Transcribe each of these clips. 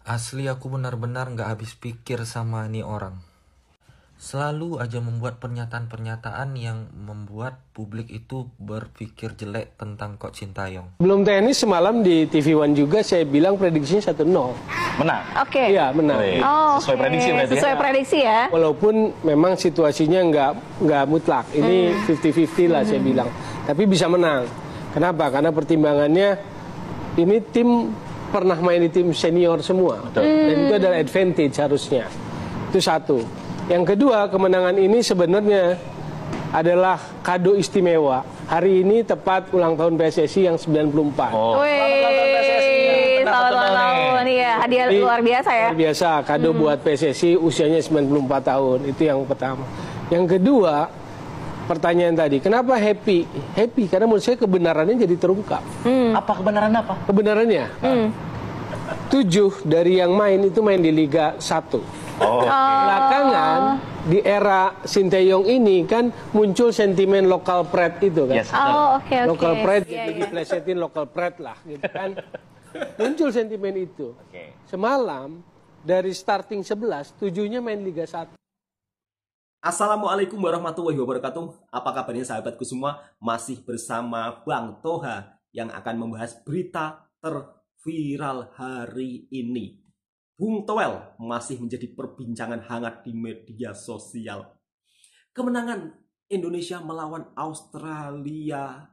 Asli aku benar-benar gak habis pikir sama nih orang. Selalu aja membuat pernyataan-pernyataan yang membuat publik itu berpikir jelek tentang Coach Sintayong. Belum tenis semalam di TV One juga saya bilang prediksinya 1-0. Menang? Oke. Iya, menang. Sesuai prediksi berarti Sesuai prediksi ya. Walaupun memang situasinya nggak mutlak. Ini 50-50 lah saya bilang. Tapi bisa menang. Kenapa? Karena pertimbangannya ini tim pernah main di tim senior semua. Dan itu adalah advantage harusnya. Itu satu. Yang kedua, kemenangan ini sebenarnya adalah kado istimewa. Hari ini tepat ulang tahun PSSI yang 94. Wih, selamat ulang tahun ya. Hadiah luar biasa ya. Luar biasa, kado buat PSSI usianya 94 tahun. Itu yang pertama. Yang kedua, pertanyaan tadi, kenapa happy? Happy karena menurut saya kebenarannya jadi terungkap. Apa kebenaran apa? Kebenarannya, 7 dari yang main itu main di Liga 1. Belakangan di era Sintayong ini kan muncul sentimen local pride itu kan. Yes. Oke. Local pride Iya, jadi diplesetin local pride lah gitu kan. Muncul sentimen itu. Semalam dari starting 11, 7-nya main Liga 1. Assalamualaikum warahmatullahi wabarakatuh. Apa kabarnya sahabatku semua? Masih bersama Bang Toha yang akan membahas berita terviral hari ini. Bung Toel masih menjadi perbincangan hangat di media sosial. Kemenangan Indonesia melawan Australia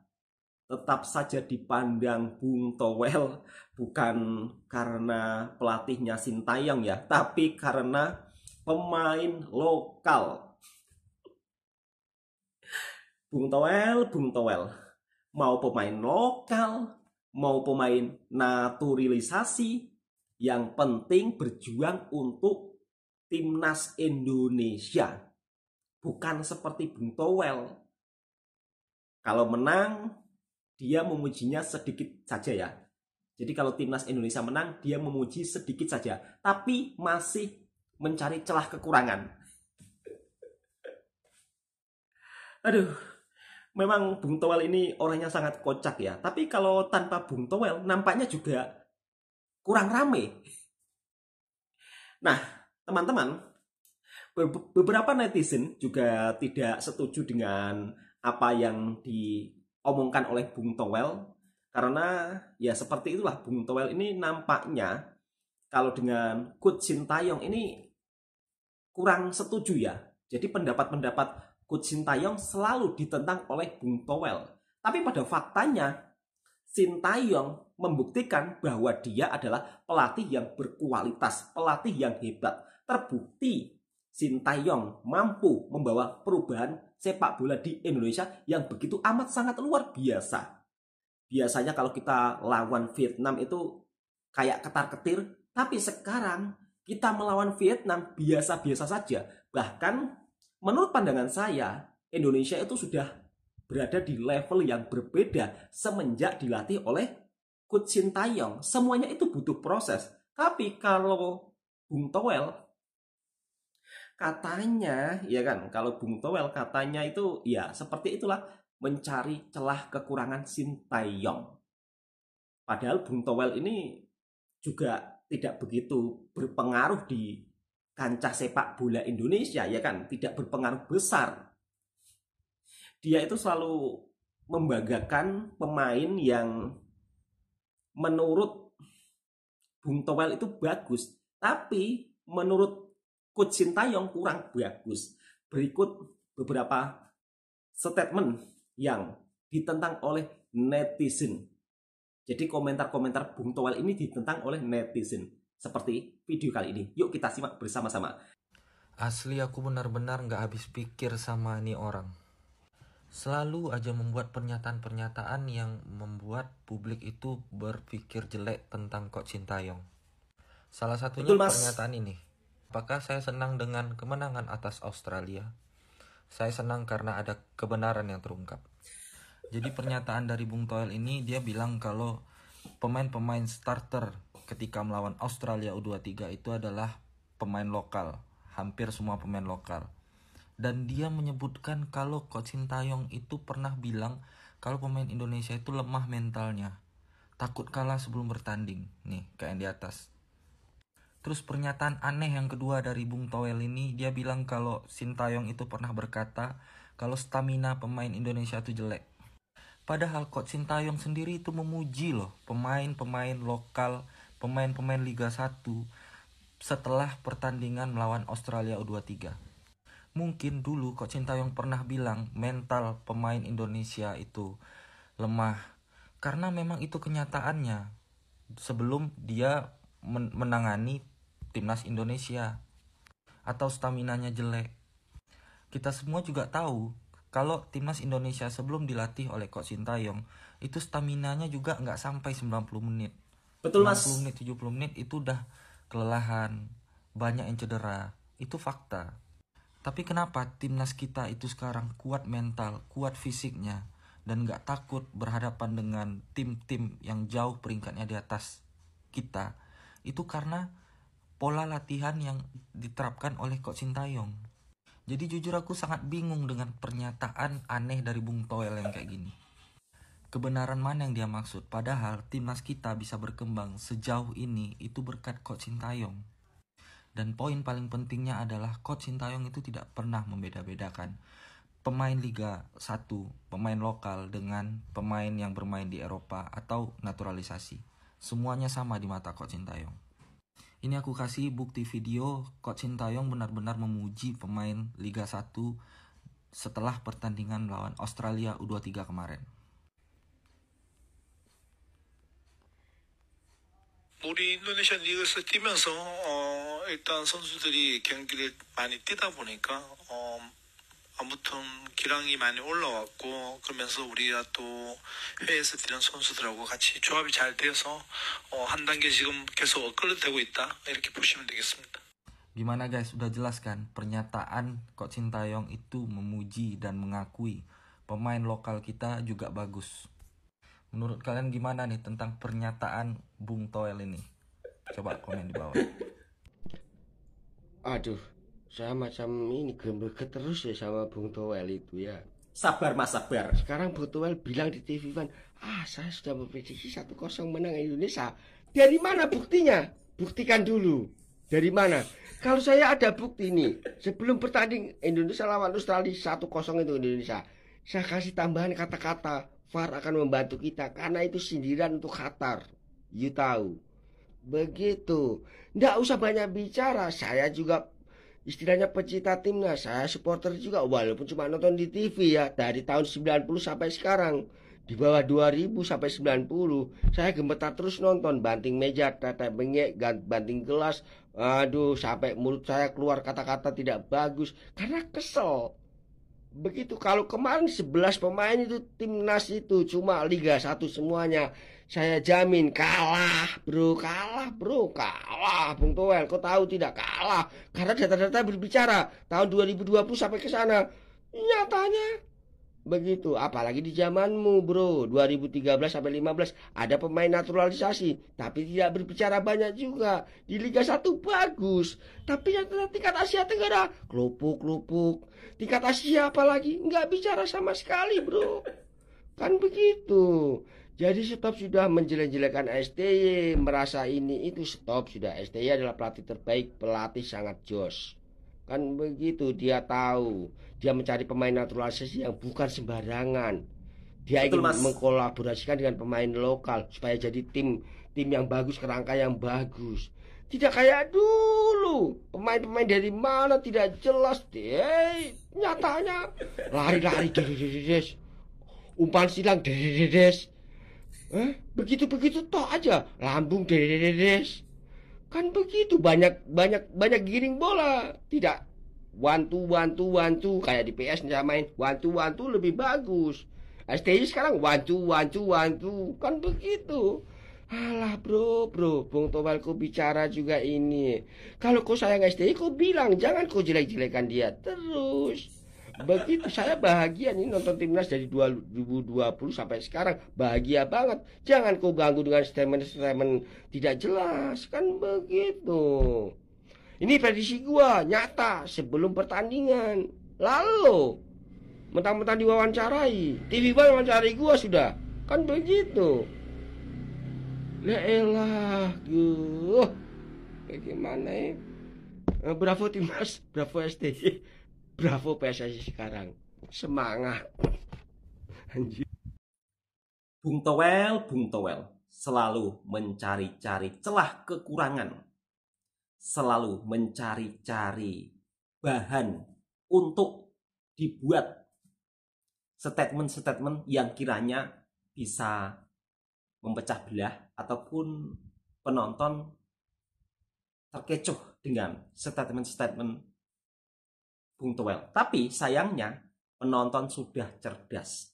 tetap saja dipandang Bung Toel bukan karena pelatihnya Sintayong ya, tapi karena pemain lokal. Bung Toel, mau pemain lokal, mau pemain naturalisasi, yang penting berjuang untuk timnas Indonesia. Bukan seperti Bung Toel. Kalau menang, dia memujinya sedikit saja ya. Jadi kalau timnas Indonesia menang, dia memuji sedikit saja. Tapi masih mencari celah kekurangan. Aduh, memang Bung Toel ini orangnya sangat kocak ya. Tapi kalau tanpa Bung Toel, nampaknya juga kurang rame. Nah, teman-teman, beberapa netizen juga tidak setuju dengan apa yang diomongkan oleh Bung Toel. Karena ya seperti itulah, Bung Toel ini nampaknya kalau dengan Coach Sintayong ini kurang setuju ya. Jadi pendapat-pendapat Coach Sintayong selalu ditentang oleh Bung Toel. Tapi pada faktanya Sintayong membuktikan bahwa dia adalah pelatih yang berkualitas, pelatih yang hebat. Terbukti Sintayong mampu membawa perubahan sepak bola di Indonesia yang begitu amat sangat luar biasa. Biasanya kalau kita lawan Vietnam itu kayak ketar-ketir, tapi sekarang kita melawan Vietnam biasa-biasa saja. Bahkan menurut pandangan saya, Indonesia itu sudah berada di level yang berbeda semenjak dilatih oleh Coach Sintayong. Semuanya itu butuh proses. Tapi kalau Bung Toel katanya, ya kan, kalau Bung Toel katanya itu ya seperti itulah, mencari celah kekurangan Sintayong. Padahal Bung Toel ini juga tidak begitu berpengaruh di kancah sepak bola Indonesia, ya kan, tidak berpengaruh besar. Dia itu selalu membanggakan pemain yang menurut Bung Toel itu bagus, tapi menurut Coach Sintayong kurang bagus. Berikut beberapa statement yang ditentang oleh netizen. Jadi komentar-komentar Bung Toel ini ditentang oleh netizen. Seperti video kali ini. Yuk kita simak bersama-sama. Asli aku benar-benar gak habis pikir sama nih orang. Selalu aja membuat pernyataan-pernyataan yang membuat publik itu berpikir jelek tentang Coach Sintayong. Salah satunya pernyataan ini. Apakah saya senang dengan kemenangan atas Australia? Saya senang karena ada kebenaran yang terungkap. Jadi pernyataan dari Bung Toel ini, dia bilang kalau pemain-pemain starter ketika melawan Australia U23 itu adalah pemain lokal. Hampir semua pemain lokal. Dan dia menyebutkan kalau Coach Sintayong itu pernah bilang kalau pemain Indonesia itu lemah mentalnya. Takut kalah sebelum bertanding. Nih, kayak yang di atas. Terus pernyataan aneh yang kedua dari Bung Toel ini, dia bilang kalau Sintayong itu pernah berkata kalau stamina pemain Indonesia itu jelek. Padahal Coach Sintayong sendiri itu memuji loh pemain-pemain lokal, pemain-pemain Liga 1 setelah pertandingan melawan Australia U23. Mungkin dulu Coach Sintayong pernah bilang mental pemain Indonesia itu lemah, karena memang itu kenyataannya sebelum dia menangani timnas Indonesia, atau staminanya jelek. Kita semua juga tahu kalau timnas Indonesia sebelum dilatih oleh Coach Sintayong itu staminanya juga nggak sampai 90 menit. Betul, Mas. 60 menit, 70 menit itu udah kelelahan, banyak yang cedera. Itu fakta. Tapi kenapa timnas kita itu sekarang kuat mental, kuat fisiknya, dan nggak takut berhadapan dengan tim-tim yang jauh peringkatnya di atas kita? Itu karena pola latihan yang diterapkan oleh Coach Sintayong. Jadi jujur aku sangat bingung dengan pernyataan aneh dari Bung Toel yang kayak gini. Kebenaran mana yang dia maksud? Padahal timnas kita bisa berkembang sejauh ini itu berkat Coach Sintayong. Dan poin paling pentingnya adalah Coach Sintayong itu tidak pernah membeda-bedakan pemain Liga 1, pemain lokal dengan pemain yang bermain di Eropa atau naturalisasi. Semuanya sama di mata Coach Sintayong. Ini aku kasih bukti video Coach Sintayong benar-benar memuji pemain Liga 1 setelah pertandingan melawan Australia U23 kemarin. 우리 인도네시아 리그에서 뛰면서 일단 선수들이 경기를 많이 뛰다 보니까 아무튼 기량이 많이 올라왔고, 그러면서 우리가 또 해외에서 뛰는 선수들하고 같이 조합이 잘 돼서 한 단계 지금 계속 업그레이드되고 있다, 이렇게 보시면 되겠습니다. Gimana guys, udah jelas kan pernyataan Coach Sintayong itu memuji dan mengakui pemain lokal kita juga bagus. Menurut kalian gimana nih tentang pernyataan Bung Toel ini? Coba komen di bawah. Aduh, saya macam ini gemes terus ya sama Bung Toel itu ya. Sabar Mas, sabar. Sekarang Bung Toel bilang di TV One, saya sudah memprediksi 1-0 menang Indonesia. Dari mana buktinya? Buktikan dulu. Dari mana? Kalau saya ada bukti nih, sebelum pertanding Indonesia lawan Australia 1-0 itu Indonesia, saya kasih tambahan kata-kata, VAR akan membantu kita karena itu sindiran untuk Qatar. You tahu. Begitu. Nggak usah banyak bicara. Saya juga istilahnya pecinta timnas. Saya supporter juga walaupun cuma nonton di TV ya. Dari tahun 90 sampai sekarang. Di bawah 2000 sampai 90. Saya gemetar terus nonton. Banting meja, tetek bengek, banting gelas. Aduh, sampai mulut saya keluar kata-kata tidak bagus. Karena kesel. Begitu. Kalau kemarin 11 pemain itu timnas itu cuma Liga 1 semuanya, saya jamin kalah bro, kalah Bung Toel. Kau tahu tidak? Kalah karena data-data berbicara tahun 2020 sampai ke sana nyatanya begitu. Apalagi di zamanmu bro, 2013 sampai 15 ada pemain naturalisasi tapi tidak berbicara banyak juga. Di Liga 1 bagus, tapi yang tingkat Asia Tenggara kelupuk. Tingkat Asia apalagi nggak bicara sama sekali bro. Kan begitu. Jadi stop sudah menjelek-jelekan STY, merasa ini itu stop sudah. STY adalah pelatih terbaik, pelatih sangat jos. Kan begitu, dia tahu. Dia mencari pemain naturalisasi yang bukan sembarangan. Dia ingin mengkolaborasikan dengan pemain lokal supaya jadi tim yang bagus, kerangka yang bagus. Tidak kayak dulu, pemain-pemain dari mana tidak jelas deh. Nyatanya lari-lari dedes, umpan silang dedes. Begitu toh aja, lambung dedes. Kan begitu, banyak giring bola. Tidak one two kayak di PS main one two lebih bagus. STI sekarang one two kan begitu. Alah bro, Bung Toel kau bicara juga ini. Kalau kau sayang STI kau bilang, jangan kau jelek-jelekan dia terus. Begitu. Saya bahagia nih nonton timnas dari 2020 sampai sekarang, bahagia banget. Jangan kau ganggu dengan statement tidak jelas, kan begitu. Ini prediksi gua nyata sebelum pertandingan. Lalu mentang-mentang diwawancarai, TV One wawancarai gua sudah, kan begitu. La elah, begitu. gimana ya? Bravo Timnas, bravo STY, bravo PSSI sekarang. Semangat. Anjir. Bung Towel selalu mencari-cari celah kekurangan, selalu mencari-cari bahan untuk dibuat statement-statement yang kiranya bisa memecah belah ataupun penonton terkecoh dengan statement-statement Bung Towel. Tapi sayangnya penonton sudah cerdas.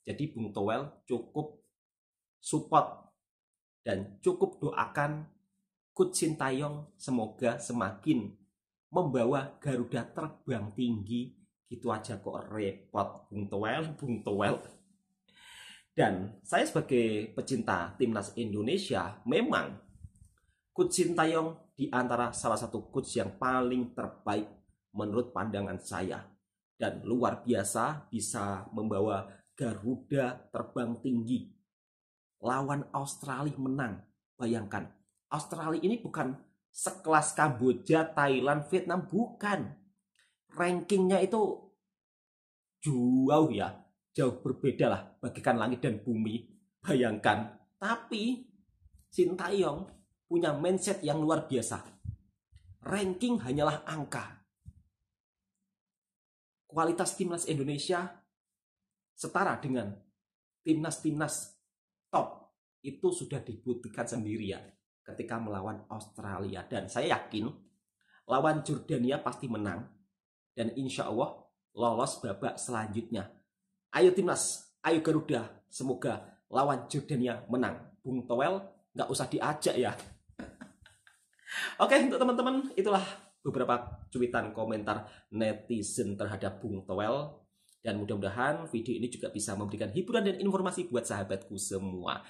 Jadi Bung Towel cukup support dan cukup doakan Coach Sintayong semoga semakin membawa Garuda terbang tinggi. Gitu aja kok repot Bung Towel. Dan saya sebagai pecinta timnas Indonesia, memang Coach Sintayong di antara salah satu coach yang paling terbaik menurut pandangan saya. Dan luar biasa bisa membawa Garuda terbang tinggi. Lawan Australia menang. Bayangkan, Australia ini bukan sekelas Kamboja, Thailand, Vietnam, bukan. Rankingnya itu jauh ya, jauh berbeda lah, bagikan langit dan bumi. Bayangkan, tapi Sintayong punya mindset yang luar biasa. Ranking hanyalah angka. Kualitas timnas Indonesia setara dengan timnas-timnas top itu sudah dibuktikan sendiri ya ketika melawan Australia. Dan saya yakin lawan Jordania pasti menang dan insya Allah lolos babak selanjutnya. Ayo timnas, ayo Garuda, semoga lawan Jordania menang. Bung Towel nggak usah diajak ya. Oke, untuk teman-teman itulah beberapa cuitan komentar netizen terhadap Bung Towel. Dan mudah-mudahan video ini juga bisa memberikan hiburan dan informasi buat sahabatku semua.